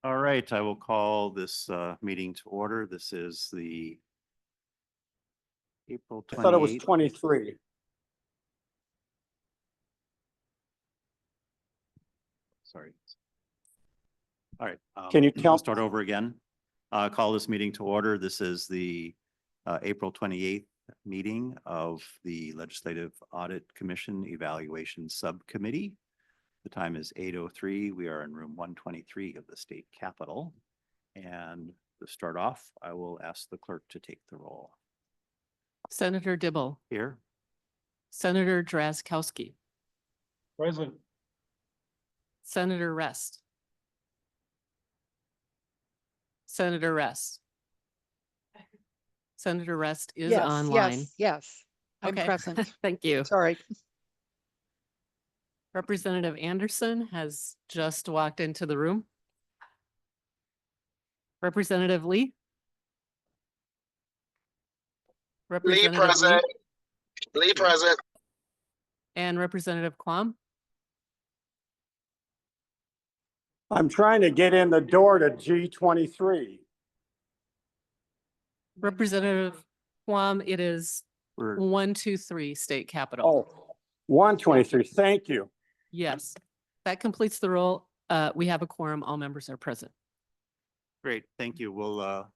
All right, I will call this meeting to order. This is the April I thought it was 28th. 23. Sorry. All right. Can you I'll count? start over again. Call this meeting to order. This is the April 28th meeting of the Legislative Audit Commission Evaluation Subcommittee. The time is 8:03. We are in room 123 of the state capitol. And to start off, I will ask the clerk to take the roll. Senator Dibble, Here. Senator Drazkowski, Present. Senator Rest. Senator Rest. Senator Rest is Yes, online. Yes, I'm Okay. present. Thank you. Sorry. Representative Anderson has just walked into the room. Representative Lee. Lee Representative present. Lee present. And Representative Quam. I'm trying to get in the door to G23. Representative Quam, it is We're 123 state capitol. Oh, 123. Thank you. Yes, that completes the roll. We have a quorum. All members are present. great. Thank you. We'll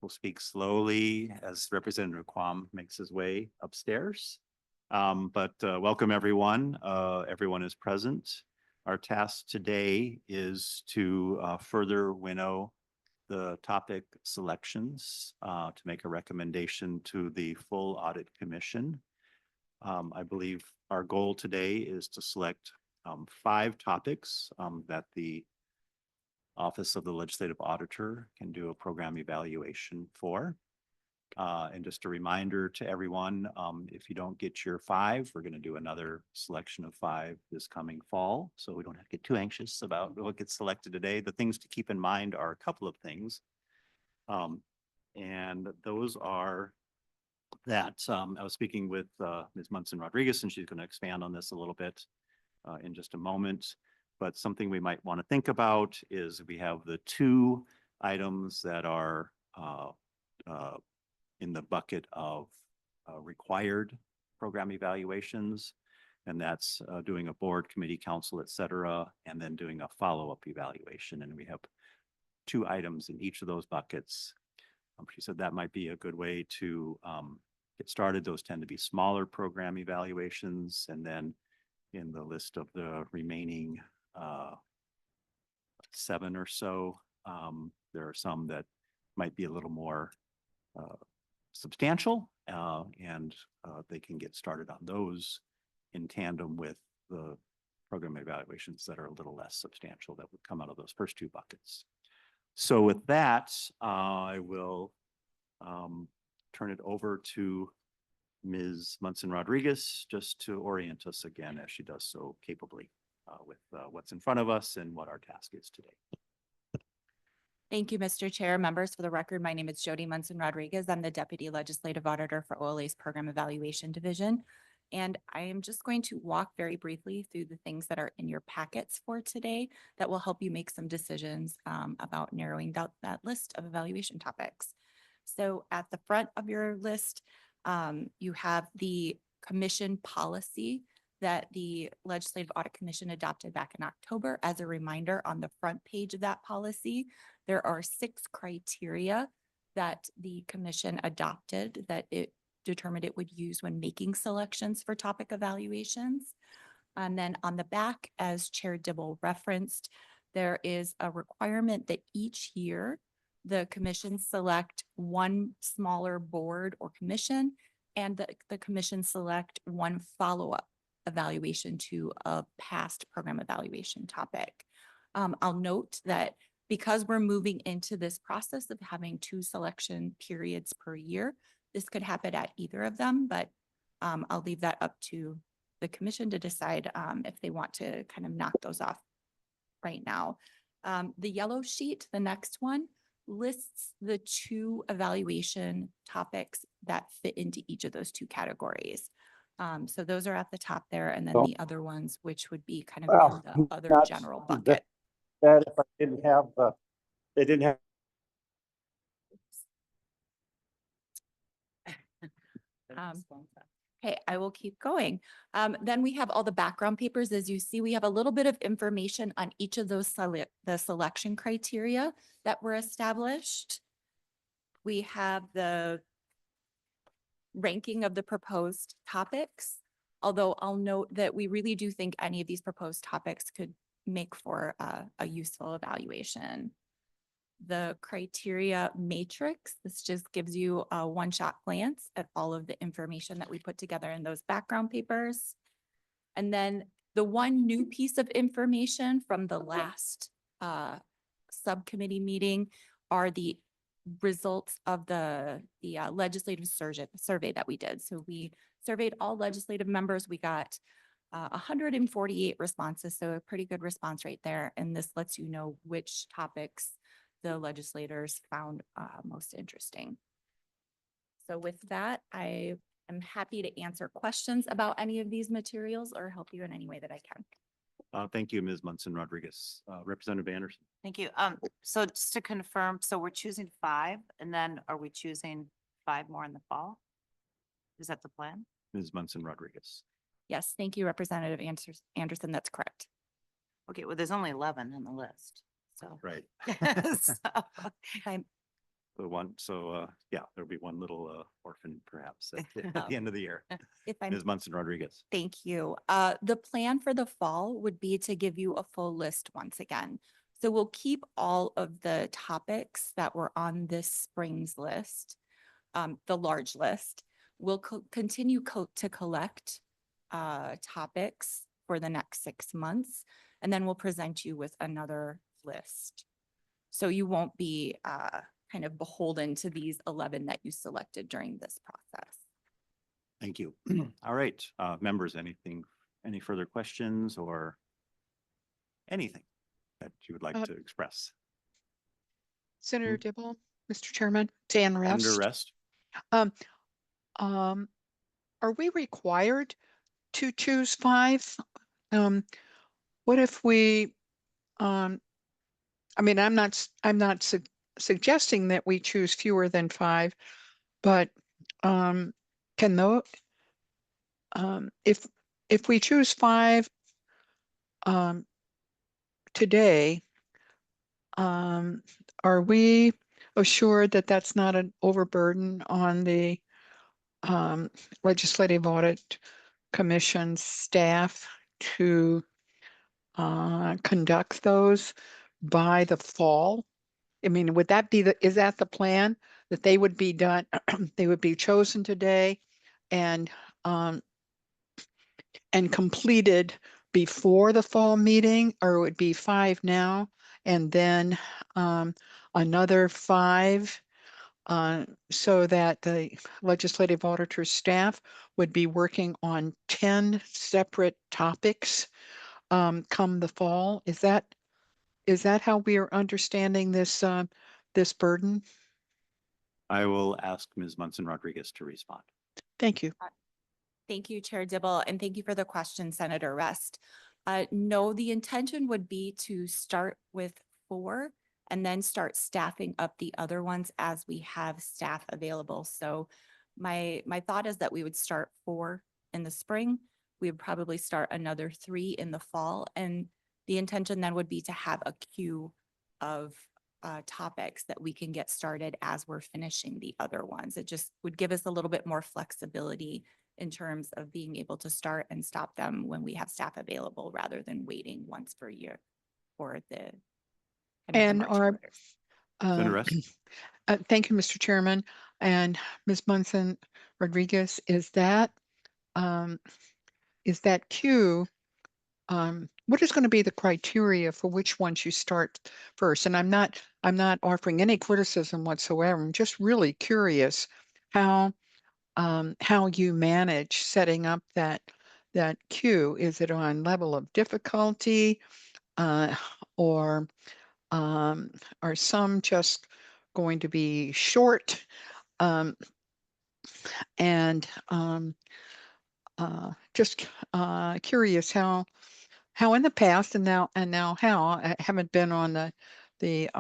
speak slowly as Representative Quam makes his way upstairs. But welcome everyone. Everyone is present. Our task today is to further winnow the topic selections to make a recommendation to the full audit commission. I believe our goal today is to select 5 topics that the Office of the Legislative Auditor can do a program evaluation for. And just a reminder to everyone, if you don't get your 5, we're going to do another selection of 5 this coming fall. So we don't have to get too anxious about what gets selected today. The things to keep in mind are a couple of things. And those are that I was speaking with Ms. Munson Rodriguez, and she's going to expand on this a little bit in just a moment. But something we might want to think about is we have the 2 items that are in the bucket of required program evaluations. And that's doing a board, committee, council, et cetera, and then doing a follow-up evaluation. And we have 2 items in each of those buckets. She said that might be a good way to get started. Those tend to be smaller program evaluations. And then in the list of the remaining 7 or so, there are some that might be a little more substantial, and they can get started on those in tandem with the program evaluations that are a little less substantial that would come out of those first 2 buckets. So with that, I will turn it over to Ms. Munson Rodriguez just to orient us again as she does so capably with what's in front of us and what our task is today. Thank you, Mr. Chair. Members, for the record, my name is Jody Munson Rodriguez. I'm the Deputy Legislative Auditor for OLA's Program Evaluation Division. And I am just going to walk very briefly through the things that are in your packets for today that will help you make some decisions about narrowing down that list of evaluation topics. So at the front of your list, you have the commission policy that the Legislative Audit Commission adopted back in October. As a reminder, on the front page of that policy, there are 6 criteria that the commission adopted that it determined it would use when making selections for topic evaluations. And then on the back, as Chair Dibble referenced, there is a requirement that each year the commission select 1 smaller board or commission, and the commission select 1 follow-up evaluation to a past program evaluation topic. I'll note that because we're moving into this process of having 2 selection periods per year, this could happen at either of them, but I'll leave that up to the commission to decide if they want to kind of knock those off right now. The yellow sheet, the next one, lists the 2 evaluation topics that fit into each of those 2 categories. So those are at the top there, and then the other ones, which would be kind of in the other general bucket. bad if I didn't have they didn't have. Okay, I will keep going. Then we have all the background papers. As you see, we have a little bit of information on each of those the selection criteria that were established. We have the ranking of the proposed topics, although I'll note that we really do think any of these proposed topics could make for a useful evaluation. The criteria matrix, this just gives you a one-shot glance at all of the information that we put together in those background papers. And then the one new piece of information from the last subcommittee meeting are the results of the legislative survey that we did. So we surveyed all legislative members. We got 148 responses, so a pretty good response rate there. And this lets you know which topics the legislators found most interesting. So with that, I am happy to answer questions about any of these materials or help you in any way that I can. Thank you, Ms. Munson Rodriguez. Representative Anderson. Thank you. So just to confirm, so we're choosing 5 and then are we choosing 5 more in the fall? Is that the plan? Ms. Munson Rodriguez. Yes, thank you, Representative Anderson. That's correct. Okay, well, there's only 11 on the list, so. Right. So, I'm Yeah, there'll be one little orphan perhaps at the end of the year. if I'm Ms. Munson Rodriguez. Thank you. The plan for the fall would be to give you a full list once again. So we'll keep all of the topics that were on this spring's list, the large list. We'll continue to collect topics for the next 6 months, and then we'll present you with another list. So you won't be kind of beholden to these 11 that you selected during this process. Thank you. All right, members, any further questions or anything that you would like to express? Senator Dibble, Mr. Chairman, Dan Under Rest. rest? Are we required to choose 5? What if we, I mean, I'm not suggesting that we choose fewer than 5, but can though, if we choose 5 today, are we assured that that's not an overburden on the Legislative Audit Commission staff to conduct those by the fall? I mean, would that be is that the plan, that they would be done, they would be chosen today and completed before the fall meeting, or it would be 5 now and then another 5 so that the legislative auditor staff would be working on 10 separate topics come the fall? Is that how we are understanding this this burden? I will ask Ms. Munson Rodriguez to respond. Thank you. Thank you, Chair Dibble, and thank you for the question, Senator Rest. No, the intention would be to start with 4 and then start staffing up the other ones as we have staff available. So my thought is that we would start 4 in the spring. We would probably start another 3 in the fall. And the intention then would be to have a queue of topics that we can get started as we're finishing the other ones. It just would give us a little bit more flexibility in terms of being able to start and stop them when we have staff available rather than waiting once per year for the And March our orders. Senator Rest? thank you, Mr. Chairman. And Ms. Munson Rodriguez, is that queue, what is going to be the criteria for which ones you start first? And I'm not offering any criticism whatsoever. I'm just really curious how you manage setting up that queue. Is it on level of difficulty, or are some just going to be short? And just curious how how in the past and now how, I haven't been on the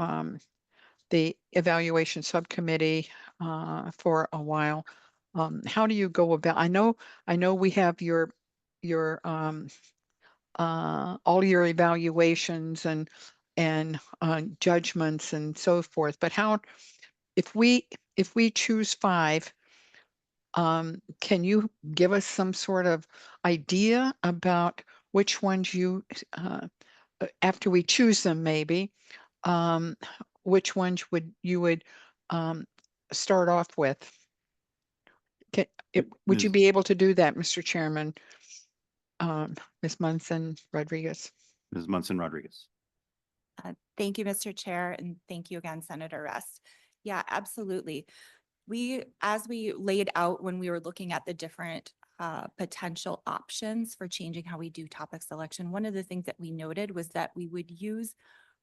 evaluation subcommittee for a while. How do you go about, I know we have your all your evaluations and judgments and so forth, but how, if we choose 5, can you give us some sort of idea about which ones you, after we choose them, maybe, um, which ones would um, start off with? Would you Ms. be able to do that, Mr. Chairman? Ms. Munson Rodriguez. Ms. Munson Rodriguez. Thank you, Mr. Chair, and thank you again, Senator Rest. Yeah, absolutely. As we laid out when we were looking at the different potential options for changing how we do topic selection, one of the things that we noted was that we would use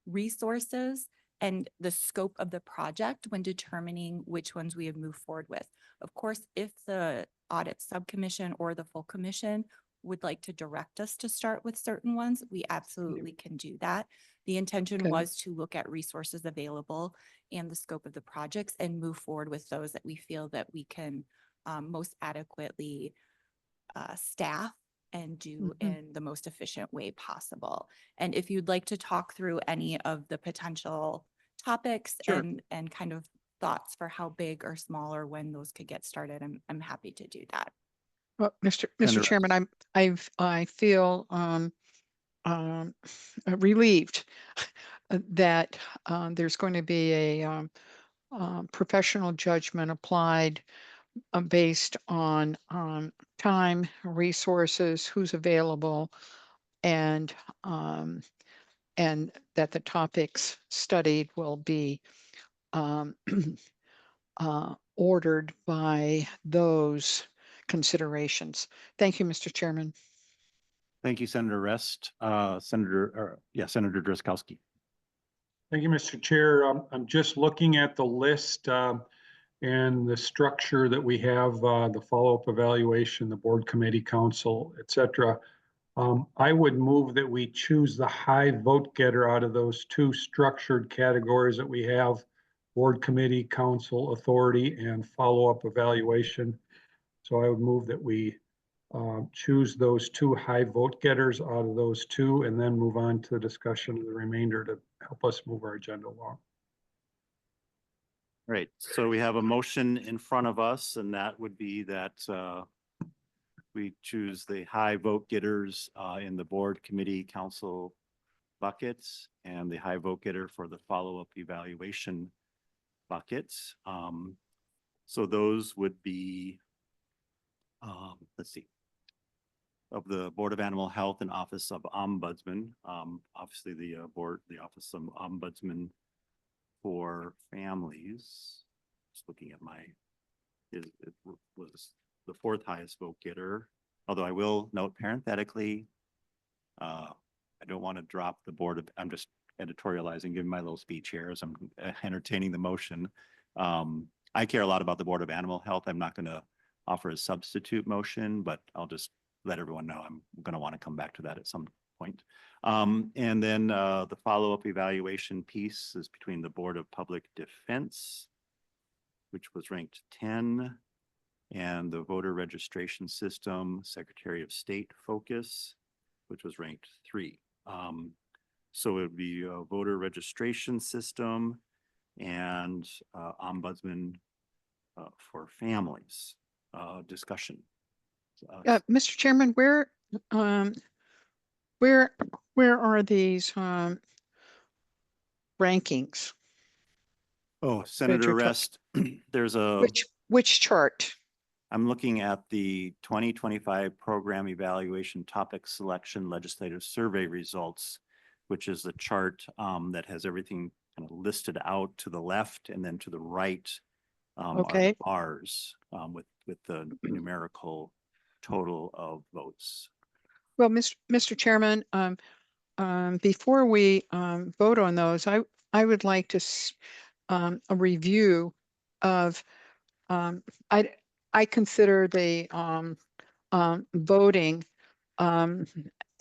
resources and the scope of the project when determining which ones we would move forward with. Of course, if the audit subcommission or the full commission would like to direct us to start with certain ones, we absolutely can do that. The intention Okay. was to look at resources available and the scope of the projects and move forward with those that we feel that we can most adequately staff and do in the most efficient way possible. And if you'd like to talk through any of the potential topics Sure. and kind of thoughts for how big or small or when those could get started, I'm happy to do that. Well, Mr. Senator Chairman, I feel relieved that there's going to be a professional judgment applied based on time, resources, who's available, and that the topics studied will be ordered by those considerations. Thank you, Mr. Chairman. Thank you, Senator Rest. Senator Drazkowski. Thank you, Mr. Chair. I'm just looking at the list and the structure that we have, the follow-up evaluation, the board committee, council, et cetera. I would move that we choose the high vote getter out of those 2 structured categories that we have: board committee, council, authority, and follow-up evaluation. So I would move that we choose those 2 high vote getters out of those 2, and then move on to the discussion of the remainder to help us move our agenda along. Right, so we have a motion in front of us, and that would be that we choose the high vote getters in the board, committee, council buckets, and the high vote getter for the follow-up evaluation buckets. So those would be, let's see, of the Board of Animal Health and Office of Ombudsman. Obviously the Office of Ombudsman for Families. Just looking at it was the 4th highest vote getter. Although I will note parenthetically, I don't want to drop the I'm just editorializing, giving my little speech here as I'm entertaining the motion. I care a lot about the Board of Animal Health. I'm not going to offer a substitute motion, but I'll just let everyone know I'm going to want to come back to that at some point. And then the follow-up evaluation piece is between the Board of Public Defense, which was ranked 10, and the voter registration system, Secretary of State focus, which was ranked 3. So it would be a voter registration system and ombudsman for families discussion. Mr. Chairman, where are these rankings? Oh, Senator you're Rest, there's which chart? I'm looking at the 2025 program evaluation topic selection legislative survey results, which is the chart that has everything kind of listed out to the left, and then to the right are Okay. the bars with the numerical total of votes. Well, Mr. Chairman, before we vote on those, I would like to a review of I consider the voting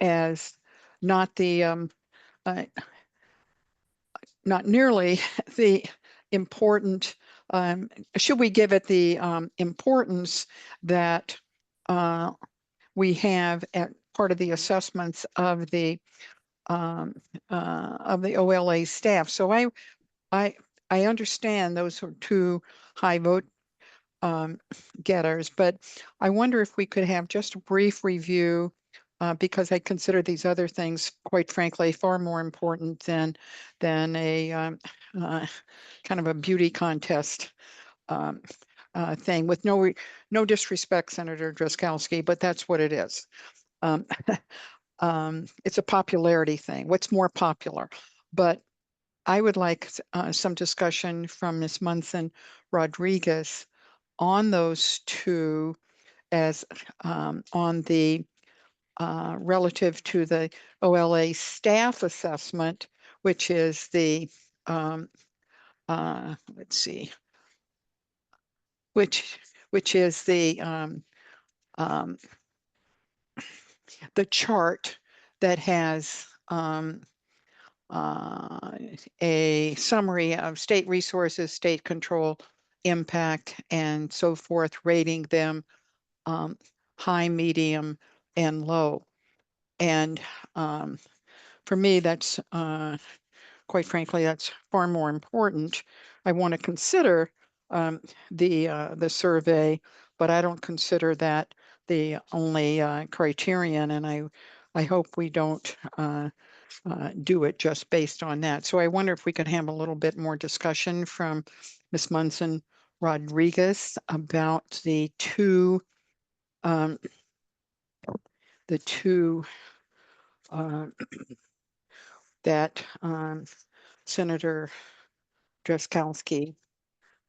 as not the, uh, not nearly the important, should we give it the importance that we have at part of the assessments of the OLA staff? So I understand those are two high vote getters, but I wonder if we could have just a brief review because I consider these other things, quite frankly, far more important than a kind of a beauty contest thing. With no disrespect, Senator Drazkowski, but that's what it is. It's a popularity thing. What's more popular? But I would like some discussion from Ms. Munson Rodriguez on those two as on the relative to the OLA staff assessment, which is the let's see, which is the chart that has a summary of state resources, state control, impact, and so forth, rating them high, medium, and low. And for me, that's quite frankly, that's far more important. I want to consider the survey, but I don't consider that the only criterion, and I hope we don't do it just based on that. So I wonder if we could have a little bit more discussion from Ms. Munson Rodriguez about the two uh, that Senator Drazkowski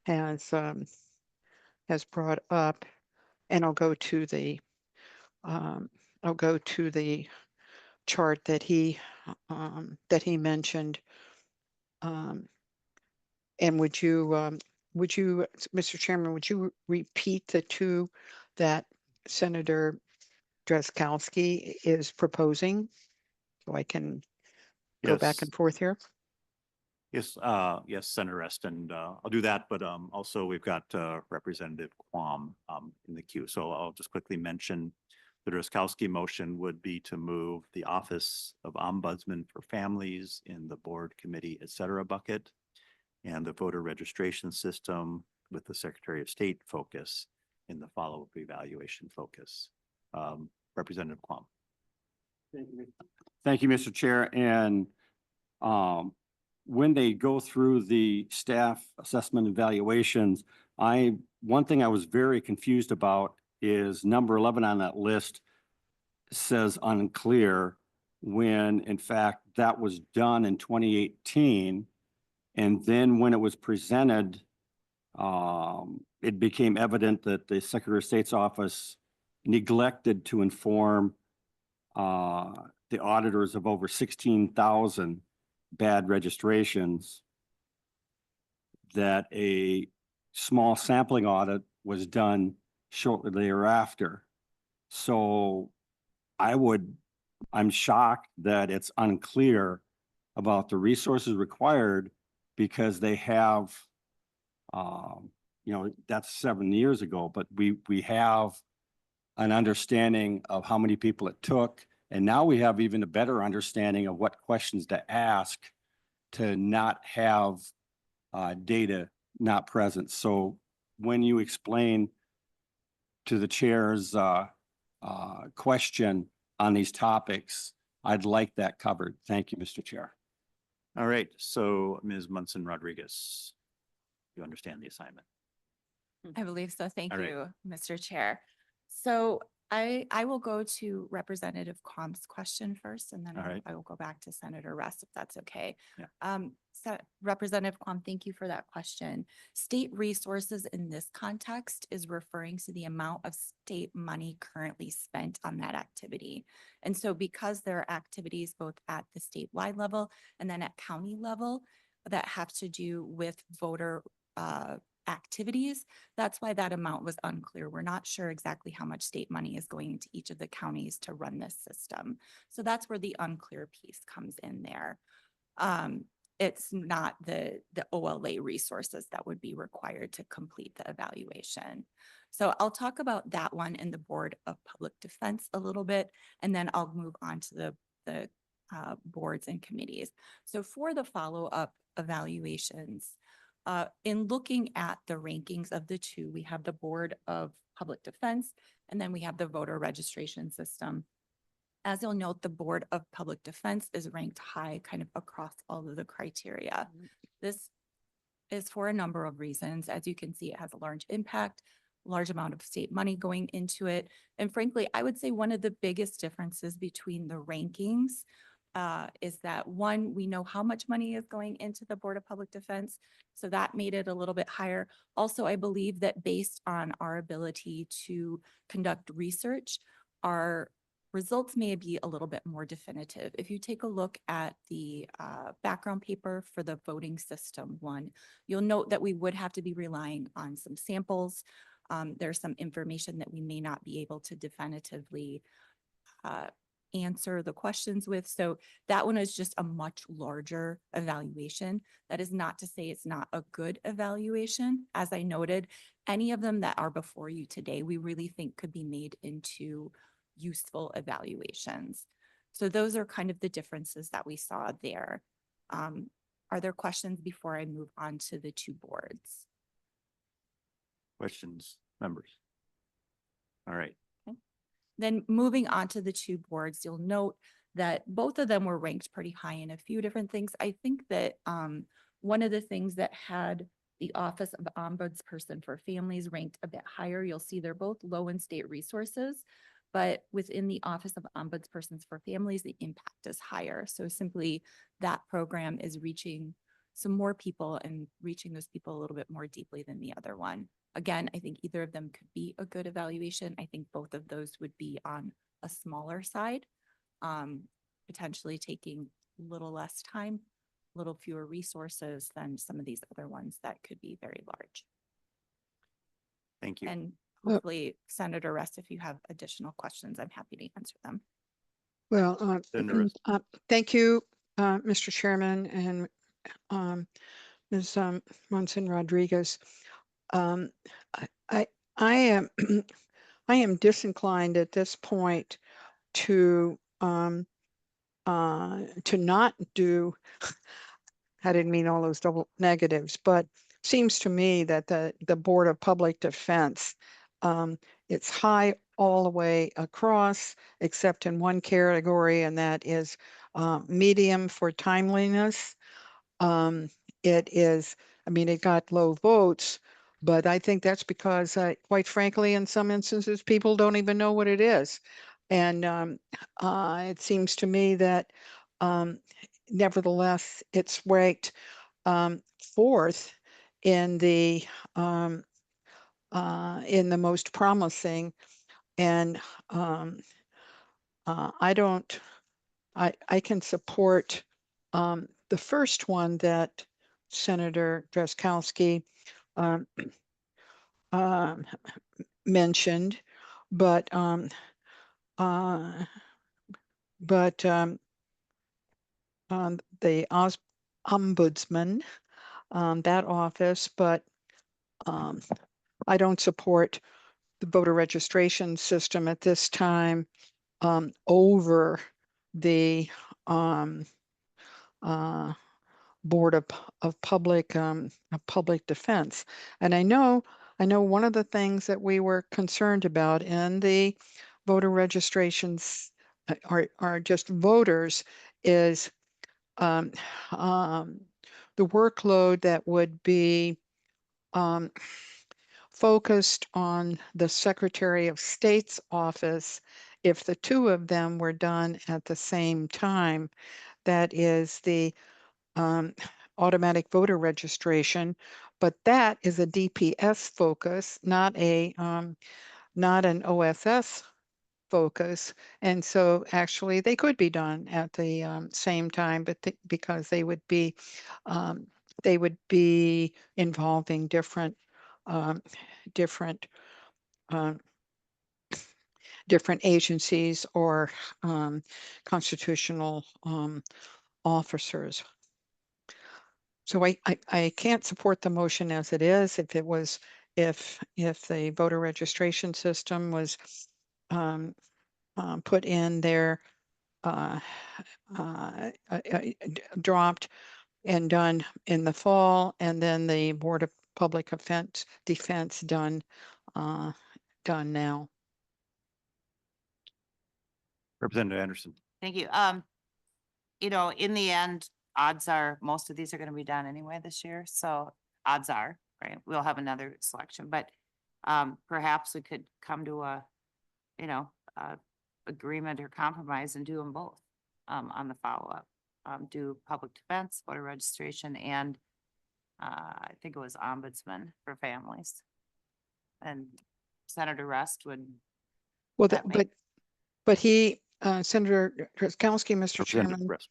has brought up, and I'll go to the chart that he mentioned. And would you, Mr. Chairman, would you repeat the two that Senator Drazkowski is proposing? So I can go back Yes. and forth here. Yes, yes, Senator Eston, I'll do that, but also we've got Representative Quam in the queue. So I'll just quickly mention the Drazkowski motion would be to move the Office of Ombudsman for Families in the board, committee, et cetera bucket, and the voter registration system with the Secretary of State focus in the follow-up evaluation focus. Representative Quam. Thank you, Mr. Chair. And when they go through the staff assessment evaluations, one thing I was very confused about is number 11 on that list says unclear, when in fact that was done in 2018. And then when it was presented, it became evident that the Secretary of State's office neglected to inform the auditors of over 16,000 bad registrations, that a small sampling audit was done shortly thereafter. So I'm shocked that it's unclear about the resources required, because they have, that's 7 years ago, but we have an understanding of how many people it took. And now we have even a better understanding of what questions to ask to not have data not present. So when you explain to the chair's question on these topics, I'd like that covered. Thank you, Mr. Chair. All right, so Ms. Munson Rodriguez, you understand the assignment? I believe so. Thank All right. you, Mr. Chair. So I will go to Representative Quam's question first, and then All right. I will go back to Senator Russ, if that's okay. Yeah. So Representative Quam, thank you for that question. State resources in this context is referring to the amount of state money currently spent on that activity. And so because there are activities both at the statewide level and then at county level that have to do with voter activities. That's why that amount was unclear. We're not sure exactly how much state money is going into each of the counties to run this system. So that's where the unclear piece comes in there. It's not the OLA resources that would be required to complete the evaluation. So I'll talk about that one in the Board of Public Defense a little bit, and then I'll move on to the boards and committees. So for the follow-up evaluations, in looking at the rankings of the two, we have the Board of Public Defense, and then we have the voter registration system. As you'll note, the Board of Public Defense is ranked high kind of across all of the criteria. This is for a number of reasons. As you can see, it has a large impact, large amount of state money going into it. And frankly, I would say one of the biggest differences between the rankings is that one, we know how much money is going into the Board of Public Defense. So that made it a little bit higher. Also, I believe that based on our ability to conduct research, our results may be a little bit more definitive. If you take a look at the background paper for the voting system one, you'll note that we would have to be relying on some samples. There's some information that we may not be able to definitively answer the questions with. So that one is just a much larger evaluation. That is not to say it's not a good evaluation. As I noted, any of them that are before you today, we really think could be made into useful evaluations. So those are kind of the differences that we saw there. Are there questions before I move on to the two boards? Questions, members? All right. Then moving on to the two boards, you'll note that both of them were ranked pretty high in a few different things. I think that one of the things that had the Office of Ombudsperson for Families ranked a bit higher, you'll see they're both low in state resources, but within the Office of Ombudspersons for Families, the impact is higher. So simply that program is reaching some more people and reaching those people a little bit more deeply than the other one. Again, I think either of them could be a good evaluation. I think both of those would be on a smaller side, potentially taking a little less time, a little fewer resources than some of these other ones that could be very large. Thank you. And hopefully, Senator Rest, if you have additional questions, I'm happy to answer them. Well, Senator Rist. thank you, Mr. Chairman and Ms. Munson Rodriguez. I am I am disinclined at this point to not do. I didn't mean all those double negatives, but seems to me that the Board of Public Defense, it's high all the way across, except in one category, and that is medium for timeliness. It is, I mean, it got low votes, but I think that's because, quite frankly, in some instances, people don't even know what it is. And it seems to me that nevertheless, it's ranked fourth in the most promising. And I can support the first one that Senator Drazkowski mentioned, but the ombudsman, that office, but I don't support the voter registration system at this time over the Board of Public Defense. And I know one of the things that we were concerned about in the voter registrations are just voters is the workload that would be focused on the Secretary of State's office if the two of them were done at the same time. That is the automatic voter registration, but that is a DPS focus, not an OSS focus. And so actually they could be done at the same time, but because they would be involving different um, different um, different agencies or constitutional officers. So I can't support the motion as it is. If it was, if the voter registration system was put in there, dropped and done in the fall, and then the Board of Public Defense done now. Representative Anderson. Thank you. You know, in the end, odds are most of these are going to be done anyway this year. So odds are, right, we'll have another selection, but perhaps we could come to a, you know, agreement or compromise and do them both on the follow-up. Do public defense, voter registration, and I think it was ombudsman for families. And Senator Rust would, Well, that make- but he, Senator Drazkowski, Mr. Representative Chairman, Rest.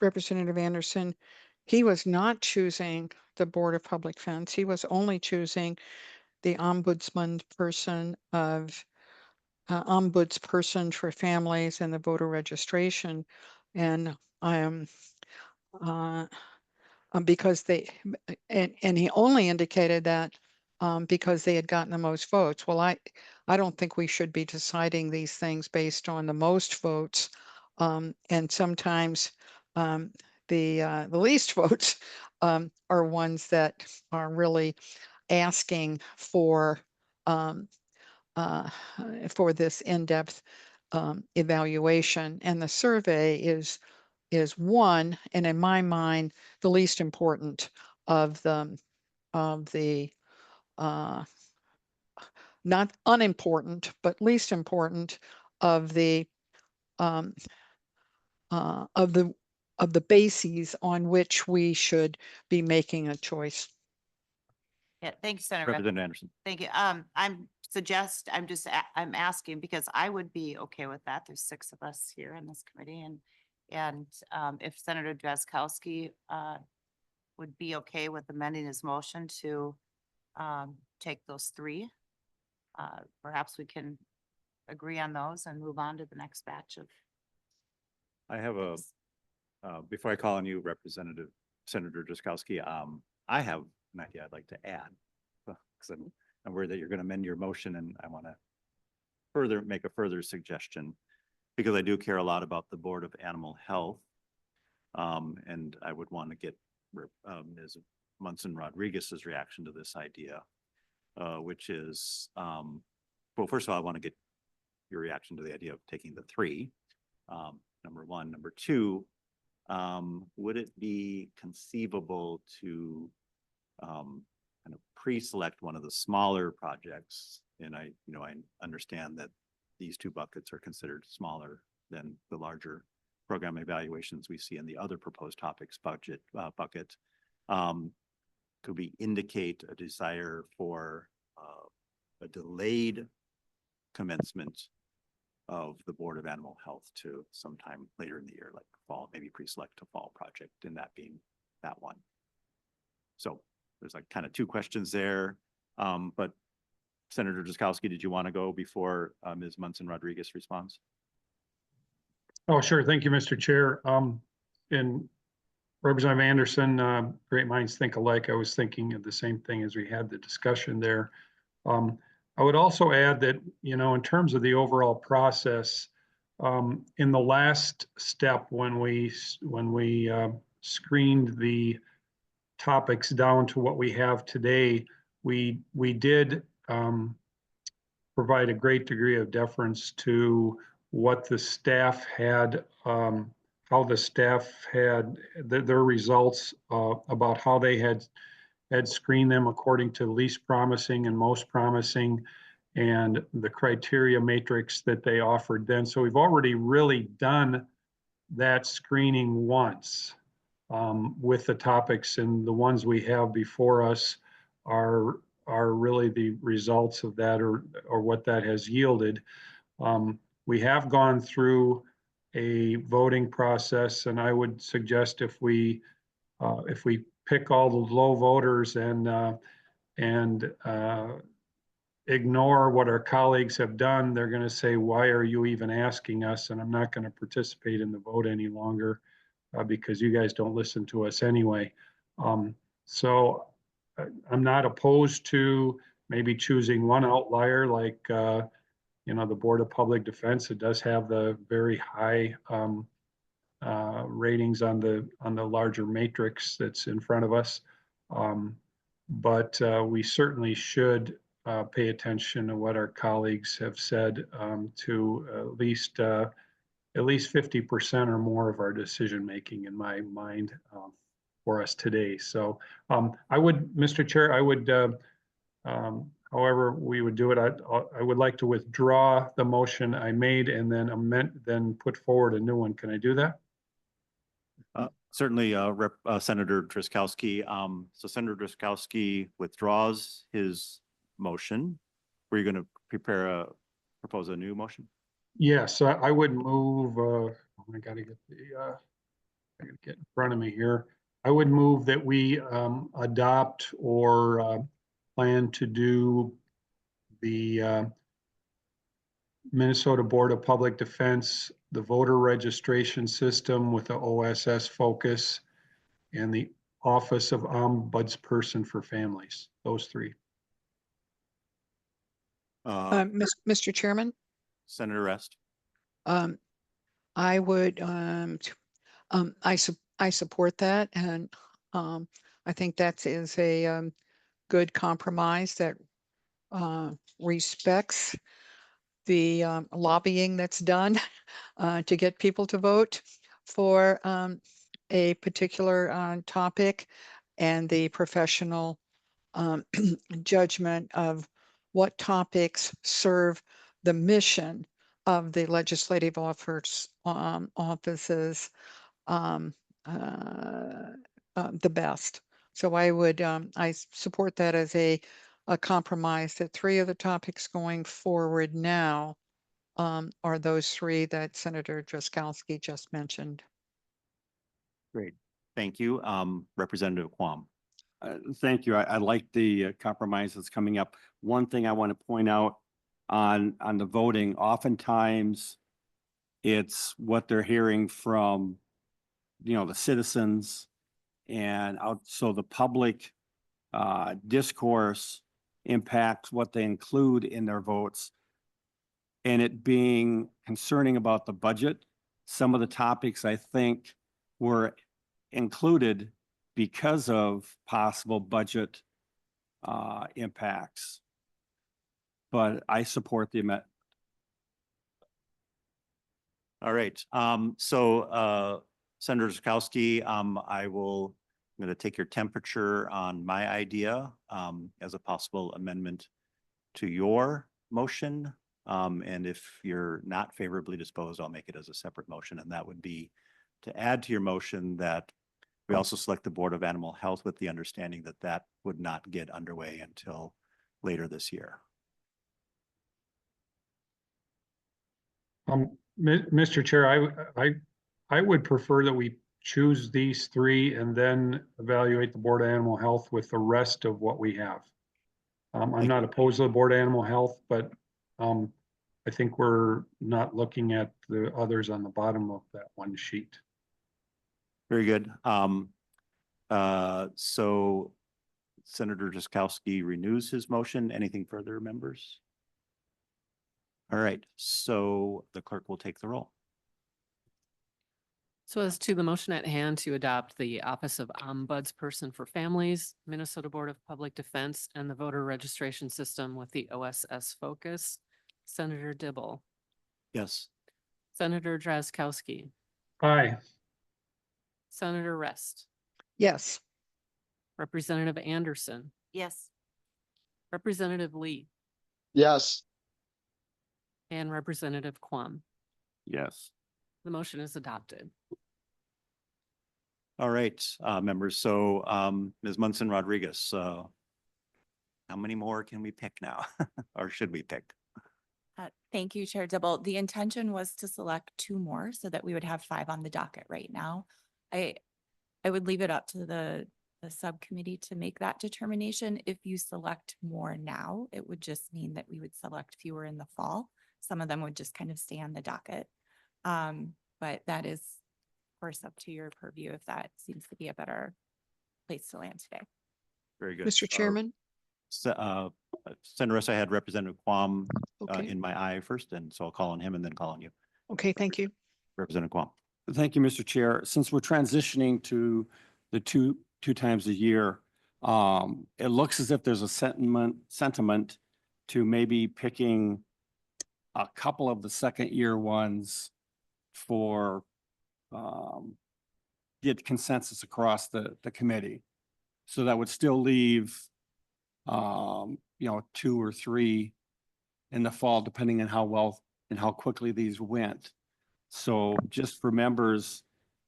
Representative Anderson, he was not choosing the Board of Public Defense. He was only choosing the ombudsman person of ombudsperson for families and the voter registration. And because they, and he only indicated that because they had gotten the most votes. Well, I don't think we should be deciding these things based on the most votes. And sometimes the least votes are ones that are really asking for this in-depth evaluation. And the survey is one, and in my mind, the least important of the not unimportant, but least important of the um, of the bases on which we should be making a choice. yeah, thank you, Senator Rust. Representative Anderson. Thank you. I'm asking because I would be okay with that. There's 6 of us here in this committee, and if Senator Drazkowski would be okay with amending his motion to take those 3, perhaps we can agree on those and move on to the next batch of. I have a, before I call on you, Representative Senator Drazkowski, I have an idea I'd like to add. Because I'm worried that you're going to amend your motion, and I want to make a further suggestion, because I do care a lot about the Board of Animal Health. And I would want to get Ms. Munson Rodriguez's reaction to this idea, which is, well, first of all, I want to get your reaction to the idea of taking the 3. Number 1. Number 2, would it be conceivable to kind of pre-select one of the smaller projects? And I understand that these 2 buckets are considered smaller than the larger program evaluations we see in the other proposed topics bucket. Could we indicate a desire for a delayed commencement of the Board of Animal Health to sometime later in the year, like fall, maybe pre-select a fall project, and that being that one? So there's like kind of 2 questions there. But Senator Drazkowski, did you want to go before Ms. Munson Rodriguez responds? Oh, sure. Thank you, Mr. Chair. And Representative Anderson, great minds think alike. I was thinking of the same thing as we had the discussion there. I would also add that, in terms of the overall process, in the last step, when we screened the topics down to what we have today, we did provide a great degree of deference to what the staff had, how the staff had their results, about how they had screened them according to least promising and most promising, and the criteria matrix that they offered then. So we've already really done that screening once with the topics, and the ones we have before us are really the results of that, or what that has yielded. We have gone through a voting process, and I would suggest if we pick all the low voters and ignore what our colleagues have done, they're going to say, why are you even asking us? And I'm not going to participate in the vote any longer because you guys don't listen to us anyway. So I'm not opposed to maybe choosing one outlier like, the Board of Public Defense. It does have the very high ratings on the larger matrix that's in front of us. But we certainly should pay attention to what our colleagues have said to at least 50% or more of our decision making in my mind for us today. So Mr. Chair, however we would do it, I would like to withdraw the motion I made and then put forward a new one. Can I do that? Certainly, Senator Driscowski. So Senator Driscowski withdraws his motion. Were you going to propose a new motion? Yes, I would move, I gotta get in front of me here. I would move that we adopt or plan to do the Minnesota Board of Public Defense, the voter registration system with the OSS focus, and the Office of Ombudsperson for Families, those three. Mr. Chairman, Senator Rest. I would, I support that, and I think that is a good compromise that respects the lobbying that's done to get people to vote for a particular topic and the professional judgment of what topics serve the mission of the legislative offices the best. So I support that as a compromise that three of the topics going forward now are those three that Senator Driscowski just mentioned. Great. Thank you. Representative Quam. Thank you. I like the compromise that's coming up. One thing I want to point out on the voting, oftentimes it's what they're hearing from, the citizens and so the public discourse impacts what they include in their votes. And it being concerning about the budget, some of the topics I think were included because of possible budget impacts. But I support the amendment. All right. So Senator Driscowski, I'm going to take your temperature on my idea as a possible amendment to your motion. And if you're not favorably disposed, I'll make it as a separate motion. And that would be to add to your motion that we also select the Board of Animal Health with the understanding that that would not get underway until later this year. Mr. Chair, I would prefer that we choose these three and then evaluate the Board of Animal Health with the rest of what we have. I'm not opposed to the Board of Animal Health, but I think we're not looking at the others on the bottom of that one sheet. Very good. So Senator Driscowski renews his motion. Anything further, members? All right, so the clerk will take the roll. So as to the motion at hand to adopt the Office of Ombudsperson for Families, Minnesota Board of Public Defense, and the voter registration system with the OSS focus, Senator Dibble, Yes. Senator Drazkowski, Aye. Senator Rest, Yes. Representative Anderson, Yes. Representative Lee, yes, and Representative Quam. Yes. The motion is adopted. All right, members. So Ms. Munson Rodriguez, how many more can we pick now? Or should we pick? Thank you, Chair Dibble. The intention was to select two more so that we would have 5 on the docket right now. I would leave it up to the the subcommittee to make that determination. If you select more now, it would just mean that we would select fewer in the fall. Some of them would just kind of stay on the docket. But that is, of course, up to your purview if that seems to be a better place to land today. Very good. Mr. Chairman? Senator Russ, I had Representative Quam Okay, in my eye first, and so I'll call on him and then call on you. okay, thank you. Representative Quam. Thank you, Mr. Chair. Since we're transitioning to the two times a year, it looks as if there's a sentiment to maybe picking a couple of the second year ones for get consensus across the committee. So that would still leave, 2 or 3 in the fall, depending on how well and how quickly these went. So just for members,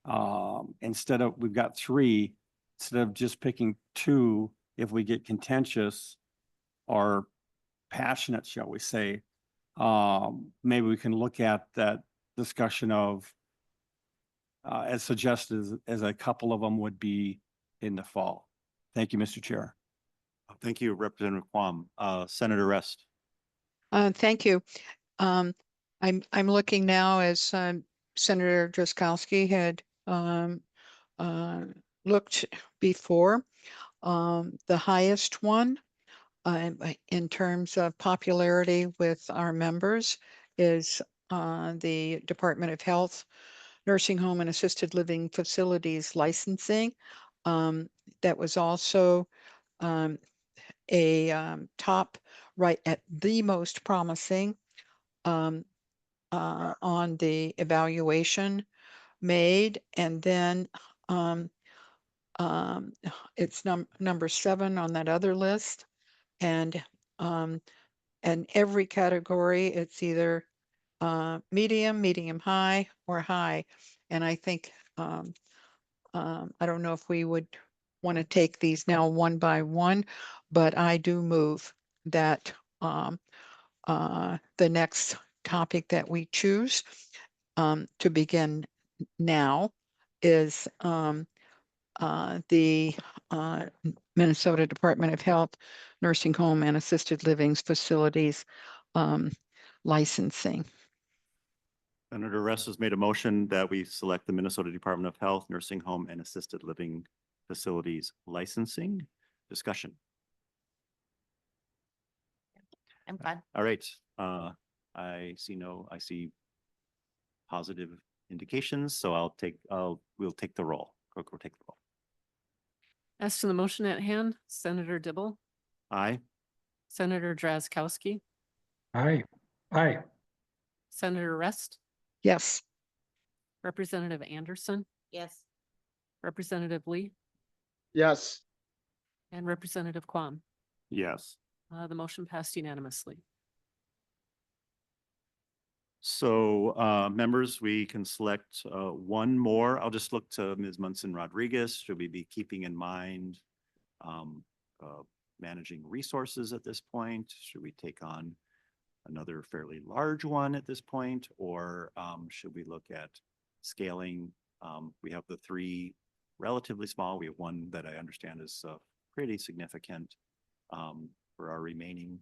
we've got 3, instead of just picking 2, if we get contentious or passionate, shall we say, maybe we can look at that discussion of, as suggested, as a couple of them would be in the fall. Thank you, Mr. Chair. Thank you, Representative Quam. Senator Rest. Thank you. I'm looking now as Senator Drazkowski had looked before. The highest one in terms of popularity with our members is the Department of Health, Nursing Home and Assisted Living Facilities licensing. That was also a top right at the most promising on the evaluation made. And then it's number 7 on that other list. And every category, it's either medium high, or high. And I think, I don't know if we would want to take these now one by one, but I do move that the next topic that we choose to begin now is the Minnesota Department of Health, Nursing Home and Assisted Living Facilities licensing. Senator Rest has made a motion that we select the Minnesota Department of Health, Nursing Home and Assisted Living Facilities licensing. Discussion. I'm fine. All right. I see positive indications, so we'll take the roll. Clerk will take the roll. As to the motion at hand, Senator Dibble, Aye. Senator Drazkowski, Aye. Aye. Senator Rest, Yes. Representative Anderson, Yes. Representative Lee, Yes. and Representative Quam. Yes. The motion passed unanimously. So members, we can select one more. I'll just look to Ms. Munson Rodriguez. Should we be keeping in mind managing resources at this point? Should we take on another fairly large one at this point? Or should we look at scaling? We have the 3 relatively small. We have one that I understand is pretty significant for our remaining.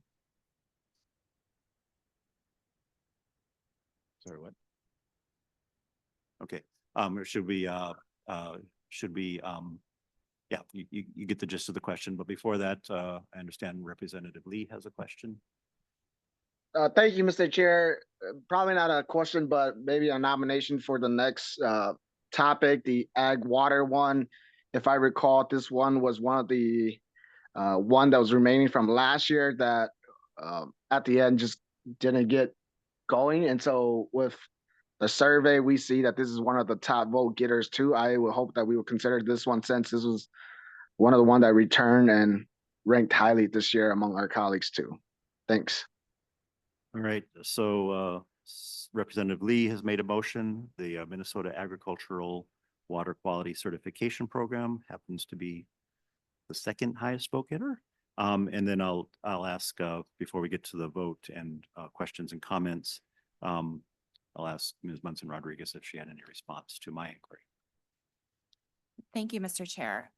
Sorry, what? Okay, should we, yeah, you get the gist of the question, but before that, I understand Representative Lee has a question. Thank you, Mr. Chair. Probably not a question, but maybe a nomination for the next topic, the ag water one. If I recall, this one was one of the one that was remaining from last year that at the end just didn't get going. And so with the survey, we see that this is one of the top vote getters too. I would hope that we would consider this one, since this was one of the one that returned and ranked highly this year among our colleagues too. Thanks. All right, so Representative Lee has made a motion. The Minnesota Agricultural Water Quality Certification Program happens to be the second highest vote getter. And then I'll ask before we get to the vote and questions and comments, I'll ask Ms. Munson Rodriguez if she had any response to my inquiry. Thank you, Mr. Chair.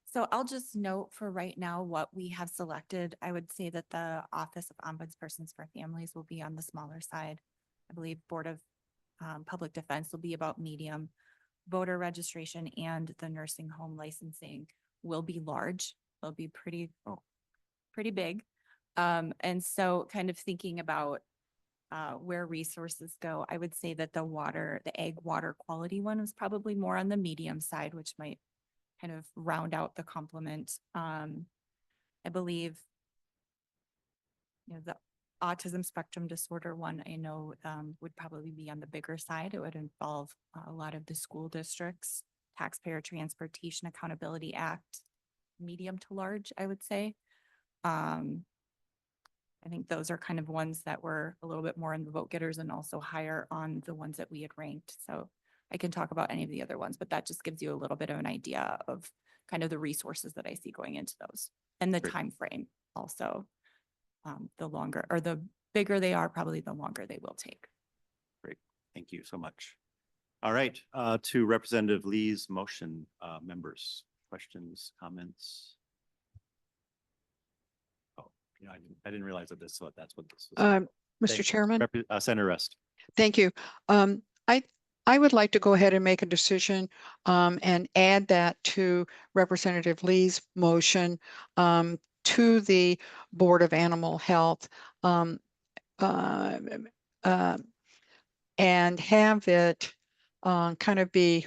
So I'll just note for right now what we have selected. I would say that the Office of Ombudspersons for Families will be on the smaller side. I believe Board of Public Defense will be about medium. Voter registration and the nursing home licensing will be large. They'll be pretty big. And so kind of thinking about where resources go, I would say that the egg water quality one was probably more on the medium side, which might kind of round out the complement. I believe, the autism spectrum disorder one, I know would probably be on the bigger side. It would involve a lot of the school districts, Taxpayer Transportation Accountability Act, medium to large, I would say. I think those are kind of ones that were a little bit more in the vote getters and also higher on the ones that we had ranked. So I can talk about any of the other ones, but that just gives you a little bit of an idea of kind of the resources that I see going into those and the Great. time frame also. The longer or the bigger they are, probably the longer they will take. Great, thank you so much. All right, to Representative Lee's motion, members, questions, comments? Oh, I didn't realize that that's what this was. Mr. Chairman, Senator Rest. thank you. I would like to go ahead and make a decision and add that to Representative Lee's motion to the Board of Animal Health and have it kind of be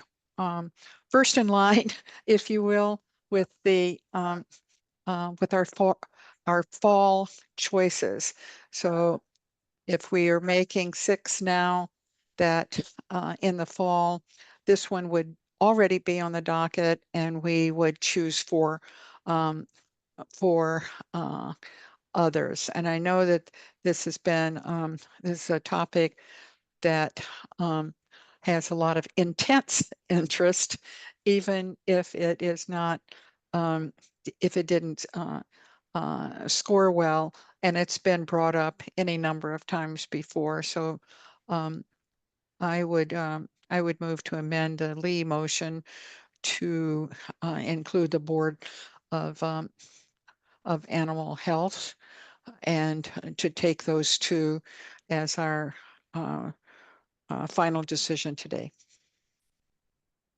first in line, if you will, with the with our fall choices. So if we are making 6 now, that in the fall, this one would already be on the docket, and we would choose for others. And I know that this has been this is a topic that has a lot of intense interest, even if it is not if it didn't score well, and it's been brought up any number of times before. So I would move to amend the Lee motion to include the Board of Animal Health and to take those two as our final decision today.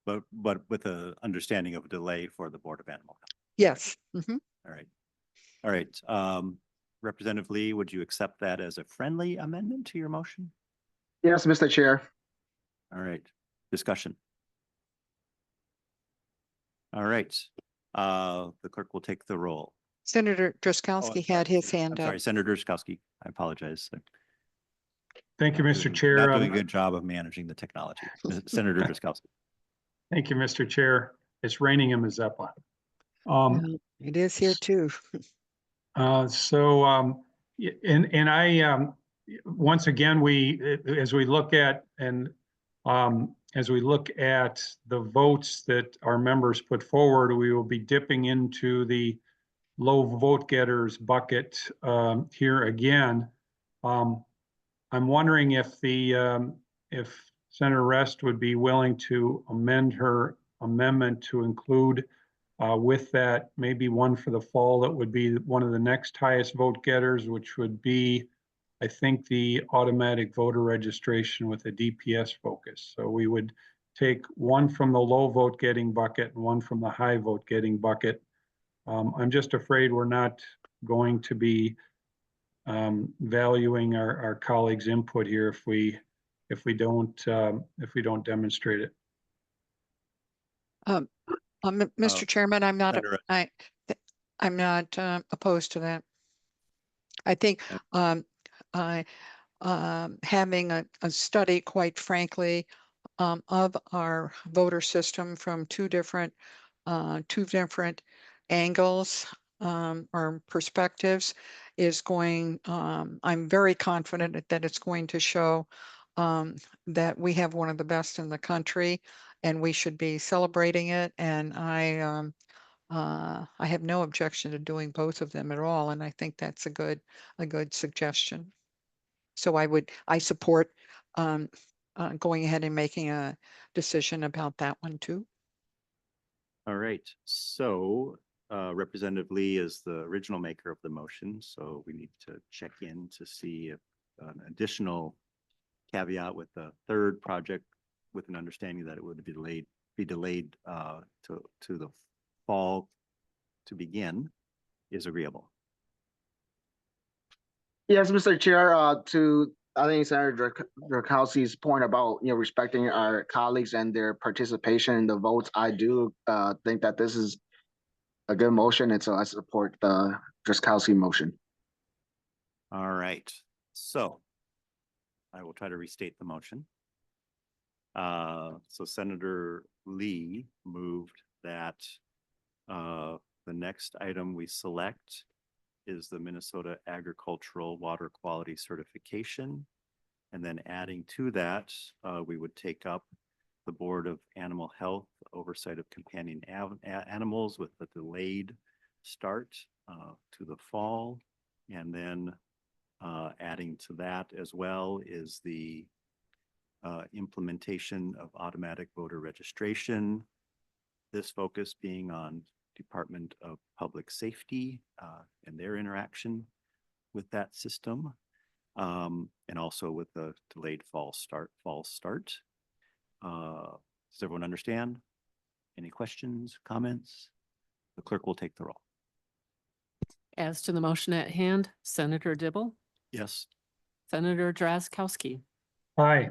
But with a understanding of a delay for the Board of Animal Health. Yes. Mhm. All right. All right. Representative Lee, would you accept that as a friendly amendment to your motion? Yes, Mr. Chair. All right. Discussion. All right. The clerk will take the roll. Senator Oh, I'm Drazkowski sorry. had his I'm hand up. sorry, Senator Drazkowski. I apologize. Thank you, Not Mr. doing- Chair. Not doing a good job of managing the technology. Senator Drazkowski. Thank you, Mr. Chair. It's raining in Mazeppa. Well, it is here too. And I, once again, as we look at the votes that our members put forward, we will be dipping into the low vote getters bucket here again. I'm wondering if if Senator Rest would be willing to amend her amendment to include with that, maybe one for the fall that would be one of the next highest vote getters, which would be, I think, the automatic voter registration with a DPS focus. So we would take one from the low vote getting bucket and one from the high vote getting bucket. I'm just afraid we're not going to be valuing our colleagues' input here if we don't demonstrate it. Mr. Chairman, I'm not, Senator- I'm not opposed to that. I think having a study, quite frankly, of our voter system from two different angles or perspectives is going, I'm very confident that it's going to show that we have one of the best in the country, and we should be celebrating it. And I have no objection to doing both of them at all. And I think that's a good suggestion. So I support going ahead and making a decision about that one too. All right, so Representative Lee is the original maker of the motion, so we need to check in to see if an additional caveat with the third project with an understanding that it would be delayed to the fall to begin is agreeable. Yes, Mr. Chair, I think Senator Drakowski's point about, respecting our colleagues and their participation in the votes, I do think that this is a good motion, and so I support the Drakowski motion. All right, so I will try to restate the motion. So Senator Lee moved that the next item we select is the Minnesota Agricultural Water Quality Certification. And then adding to that, we would take up the Board of Animal Health Oversight of Companion Animals with the delayed start to the fall. And then adding to that as well is the implementation of automatic voter registration. This focus being on Department of Public Safety and their interaction with that system, and also with the delayed fall start. Does everyone understand? Any questions, comments? The clerk will take the roll. As to the motion at hand, Senator Dibble, Yes. Senator Drazkowski, Aye.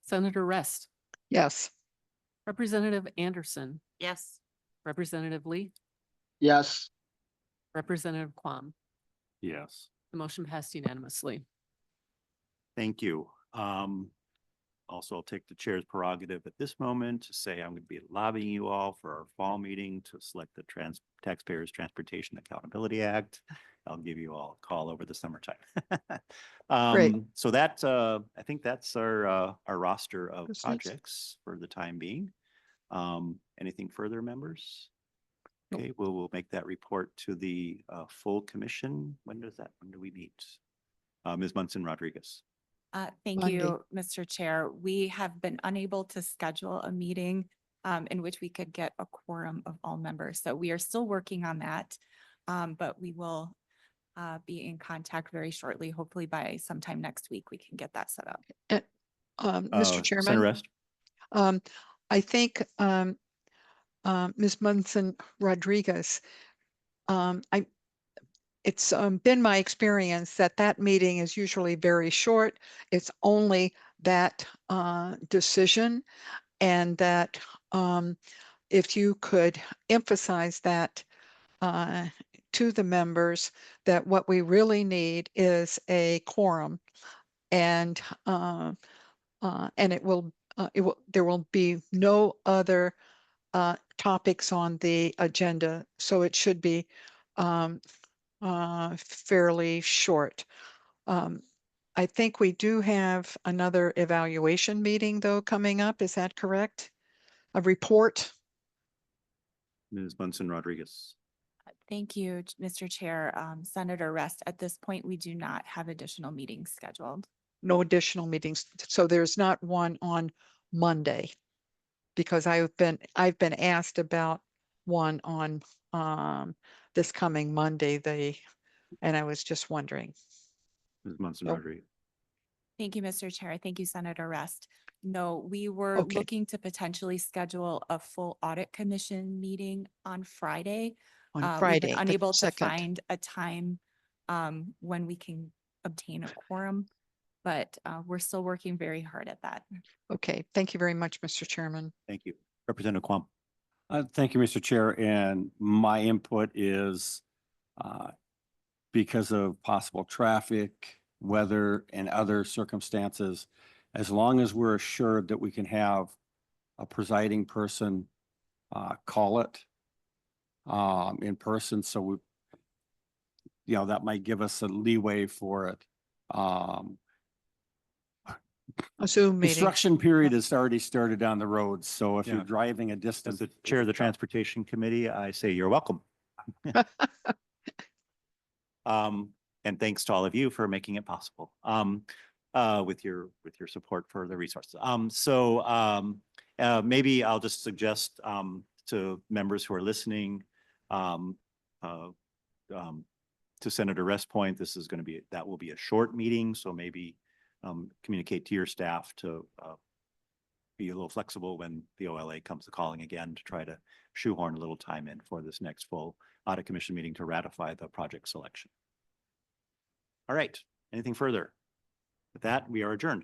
Senator Rest, Yes. Representative Anderson, Yes. Representative Lee, Yes, Representative Quam. Yes. The motion passed unanimously. Thank you. Also, I'll take the chair's prerogative at this moment to say I'm going to be lobbying you all for our fall meeting to select the Taxpayers Transportation Accountability Act. I'll give you all a call over the summertime. Great. So that, I think that's our roster of That's nice. projects for the time being. Anything further, members? Nope. Okay, we'll make that report to the full commission. When do we meet? Ms. Munson Rodriguez. Thank Monday. you, Mr. Chair. We have been unable to schedule a meeting in which we could get a quorum of all members. So we are still working on that. But we will be in contact very shortly. Hopefully by sometime next week, we can get that set up. Mr. Senator Chairman, Rest? I think Ms. Munson Rodriguez, it's been my experience that that meeting is usually very short. It's only that decision, and that if you could emphasize that to the members, that what we really need is a quorum, and there will be no other topics on the agenda, so it should be fairly short. I think we do have another evaluation meeting though coming up. Is that correct? A report? Ms. Munson Rodriguez. Thank you, Mr. Chair. Senator Rest, at this point, we do not have additional meetings scheduled. No additional meetings. So there's not one on Monday, because I've been asked about one on this coming Monday. And I was just wondering. Ms. Munson Nope. Rodriguez. Thank you, Mr. Chair. Thank you, Senator Rest. No, we were Okay. looking to potentially schedule a full audit commission meeting on Friday. On We've Friday, been the unable to 2nd. find a time when we can obtain a quorum, but we're still working very hard at that. Okay, thank you very much, Mr. Chairman. Thank you. Representative Quam. Thank you, Mr. Chair. And my input is because of possible traffic, weather, and other circumstances, as long as we're assured that we can have a presiding person call it in person. So we, that might give us a leeway for it. A Zoom meeting. Construction period has already started on the roads. So if Yeah. you're driving a As distance. the chair of the Transportation Committee, I say you're welcome. And thanks to all of you for making it possible with your support for the resources. Maybe I'll just suggest to members who are listening, to Senator Rest point, this is going to be, that will be a short meeting, so maybe communicate to your staff to be a little flexible when the OLA comes calling again to try to shoehorn a little time in for this next full audit commission meeting to ratify the project selection. All right, anything further? With that, we are adjourned.